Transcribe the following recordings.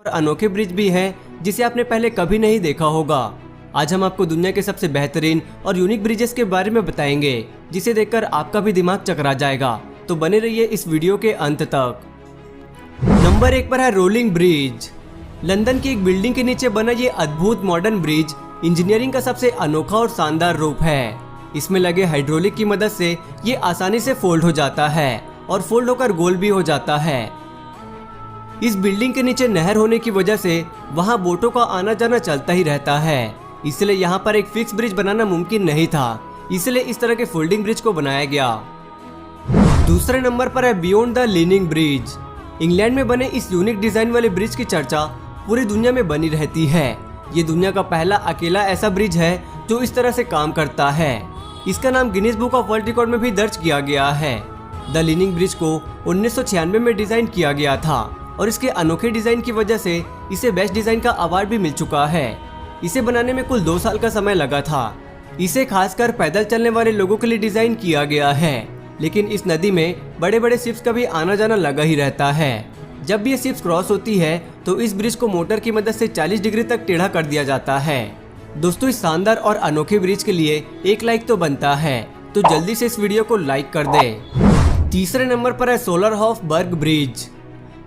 और अनोखे ब्रिज भी हैं जिसे आपने पहले कभी नहीं देखा होगा। आज हम आपको दुनिया के सबसे बेहतरीन और यूनिक ब्रिजेस के बारे में बताएंगे जिसे देखकर आपका भी दिमाग चकरा जाएगा। तो बने रहिए इस वीडियो के अंत तक। नंबर 1 पर है रोलिंग ब्रिज। लंदन की एक बिल्डिंग के नीचे बना ये अद्भुत मॉडर्न ब्रिज इंजीनियरिंग का सबसे अनोखा और शानदार रूप है। इसमें लगे हाइड्रोलिक की मदद से ये आसानी से फोल्ड हो जाता है और फोल्ड होकर गोल भी हो जाता है। इस बिल्डिंग के नीचे नहर होने की वजह से वहां बोटों का आना जाना चलता ही रहता है, इसलिए यहाँ पर एक फिक्स ब्रिज बनाना मुमकिन नहीं था, इसलिए इस तरह के फोल्डिंग ब्रिज को बनाया गया। दूसरे नंबर पर है beyond the leaning bridge. England में बने इस यूनिक डिजाइन वाले ब्रिज की चर्चा पूरी दुनिया में बनी रहती है। ये दुनिया का पहला अकेला ऐसा ब्रिज है जो इस तरह से काम करता है। इसका नाम Guinness book of world record में भी दर्ज किया गया है। द लीनिंग ब्रिज को 1996 में डिजाइन किया गया था और इसके अनोखे डिजाइन की वजह से इसे बेस्ट डिजाइन का अवार्ड भी मिल चुका है। इसे बनाने में कुल 2 साल का समय लगा था। इसे खासकर पैदल चलने वाले लोगों के लिए डिजाइन किया गया है, लेकिन इस नदी में बड़े बड़े शिप्स का भी आना जाना लगा ही रहता है। जब भी ये शिप्स क्रॉस होती है तो इस ब्रिज को मोटर की मदद से 40 डिग्री तक टेढ़ा कर दिया जाता है। दोस्तों, इस शानदार और अनोखे ब्रिज के लिए एक लाइक तो बनता है, तो जल्दी से इस वीडियो को लाइक कर दें। तीसरे नंबर पर है सोलरहोफबर्ग ब्रिज।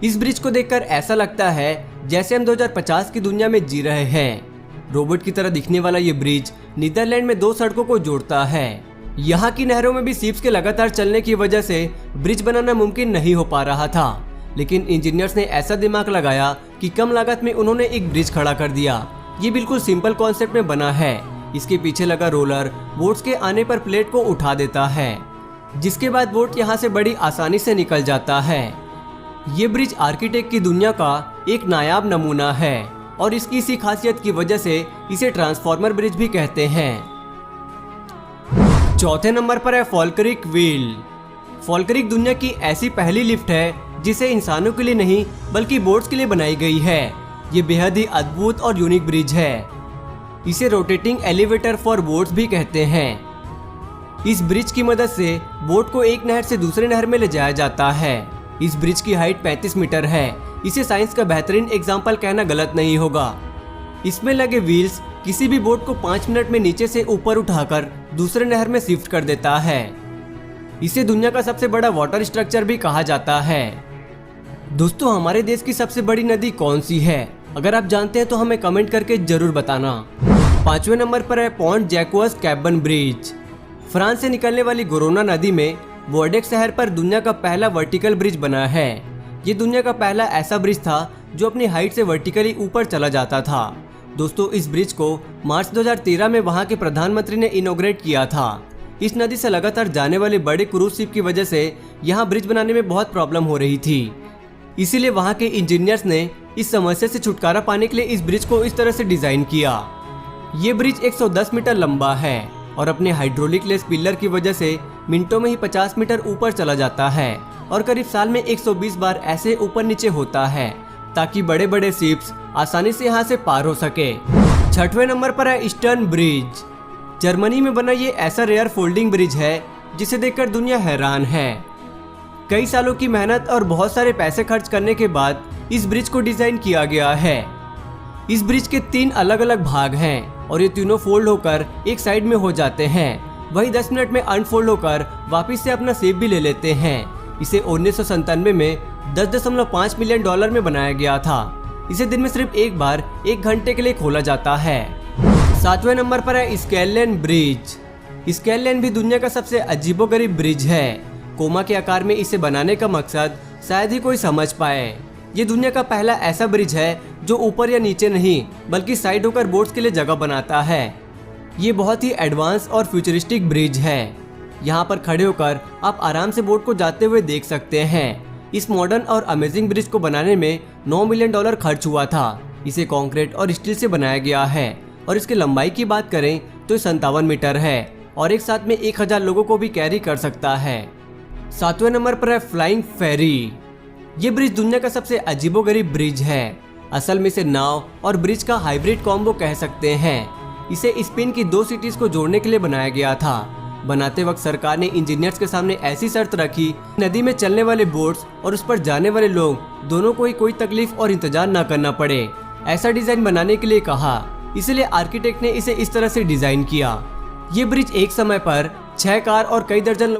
इस ब्रिज को देखकर ऐसा लगता है जैसे हम 2050 की दुनिया में जी रहे हैं। रोबोट की तरह दिखने वाला ये ब्रिज नीदरलैंड में 2 सड़कों को जोड़ता है। यहाँ की नहरों में भी शिप्स के लगातार चलने की वजह से ब्रिज बनाना मुमकिन नहीं हो पा रहा था, लेकिन इंजीनियर्स ने ऐसा दिमाग लगाया कि कम लागत में उन्होंने एक ब्रिज खड़ा कर दिया। ये बिल्कुल सिंपल कॉन्सेप्ट में बना है। इसके पीछे लगा रोलर बोट्स के आने पर प्लेट को उठा देता है, जिसके बाद बोट यहाँ से बड़ी आसानी से निकल जाता है। ये ब्रिज आर्किटेक्ट की दुनिया का एक नायाब नमूना है और इसकी इसी खासियत की वजह से इसे ट्रांसफॉर्मर ब्रिज भी कहते हैं। चौथे नंबर पर है फॉल्करिक व्हील। फॉल्करिक दुनिया की ऐसी पहली लिफ्ट है जिसे इंसानों के लिए नहीं बल्कि बोट्स के लिए बनाई गई है। ये बेहद ही अद्भुत और यूनिक ब्रिज है। इसे रोटेटिंग एलिवेटर फॉर बोट्स भी कहते हैं। इस ब्रिज की मदद से बोट को एक नहर से दूसरे नहर में ले जाया जाता है। इस ब्रिज की हाइट 35 मीटर है। इसे साइंस का बेहतरीन एग्जाम्पल कहना गलत नहीं होगा। इसमें लगे व्हील्स किसी भी बोट को 5 मिनट में नीचे से ऊपर उठाकर दूसरे नहर में शिफ्ट कर देता है। इसे दुनिया का सबसे बड़ा वाटर स्ट्रक्चर भी कहा जाता है। दोस्तों, हमारे देश की सबसे बड़ी नदी कौन सी है? अगर आप जानते हैं तो हमें कमेंट करके जरूर बताना। 5वें नंबर पर है पॉन्ट जैक्वस कैबन ब्रिज। फ्रांस से निकलने वाली गोरोना नदी में बोर्डेक्स शहर पर दुनिया का पहला वर्टिकल ब्रिज बना है। ये दुनिया का पहला ऐसा ब्रिज था जो अपनी हाइट से वर्टिकली ऊपर चला जाता था। दोस्तों, इस ब्रिज को मार्च 2013 में वहां के प्रधानमंत्री ने इनॉग्रेट किया था। इस नदी से लगातार जाने वाले बड़े क्रूज शिप की वजह से यहाँ ब्रिज बनाने में बहुत प्रॉब्लम हो रही थी, इसीलिए वहां के इंजीनियर्स ने इस समस्या से छुटकारा पाने के लिए इस ब्रिज को इस तरह से डिजाइन किया। ये ब्रिज 110 मीटर लंबा है और अपने हाइड्रोलिक लेस पिलर की वजह से मिनटों में ही 50 मीटर ऊपर चला जाता है और करीब साल में 120 बार ऐसे ऊपर नीचे होता है ताकि बड़े बड़े शिप्स आसानी से यहाँ से पार हो सके। 6वें नंबर पर है ईस्टर्न ब्रिज। जर्मनी में बना ये ऐसा रेयर फोल्डिंग ब्रिज है जिसे देखकर दुनिया हैरान है। कई सालों की मेहनत और बहुत सारे पैसे खर्च करने के बाद इस ब्रिज को डिजाइन किया गया है। इस ब्रिज के 3 अलग अलग भाग हैं और ये तीनों फोल्ड होकर एक साइड में हो जाते हैं। वही 10 मिनट में अनफोल्ड होकर वापस से अपना शेप भी ले लेते हैं। इसे 1997 में $10.5 मिलियन में बनाया गया था। इसे दिन में सिर्फ एक बार 1 घंटे के लिए खोला जाता है। 7वें नंबर पर है स्केललेन ब्रिज। स्केललेन भी दुनिया का सबसे अजीबोगरीब ब्रिज है। कोमा के आकार में इसे बनाने का मकसद शायद ही कोई समझ पाए। ये दुनिया का पहला ऐसा ब्रिज है जो ऊपर या नीचे नहीं बल्कि साइड होकर बोट्स के लिए जगह बनाता है। ये बहुत ही एडवांस और फ्यूचरिस्टिक ब्रिज है। यहाँ पर खड़े होकर आप आराम से बोट को जाते हुए देख सकते हैं। इस मॉडर्न और अमेजिंग ब्रिज को बनाने में $9 मिलियन खर्च हुआ था। इसे कंक्रीट और स्टील से बनाया गया है और इसकी लंबाई की बात करें तो 57 मीटर है और एक साथ में 1000 लोगों को भी कैरी कर सकता है। 7वें नंबर पर है फ्लाइंग फेरी। ये ब्रिज दुनिया का सबसे अजीबोगरीब ब्रिज है। असल में इसे नाव और ब्रिज का हाइब्रिड कॉम्बो कह सकते हैं। इसे स्पेन की 2 सिटीज को जोड़ने के लिए बनाया गया था। बनाते वक्त सरकार ने इंजीनियर्स के सामने ऐसी शर्त रखी, नदी में चलने वाले बोट्स और उस पर जाने वाले लोग दोनों को ही कोई तकलीफ और इंतजार न करना पड़े। ऐसा डिजाइन बनाने के लिए कहा, इसलिए आर्किटेक्ट ने इसे इस तरह से डिजाइन किया। ये ब्रिज एक समय पर 6 कार और कई दर्जन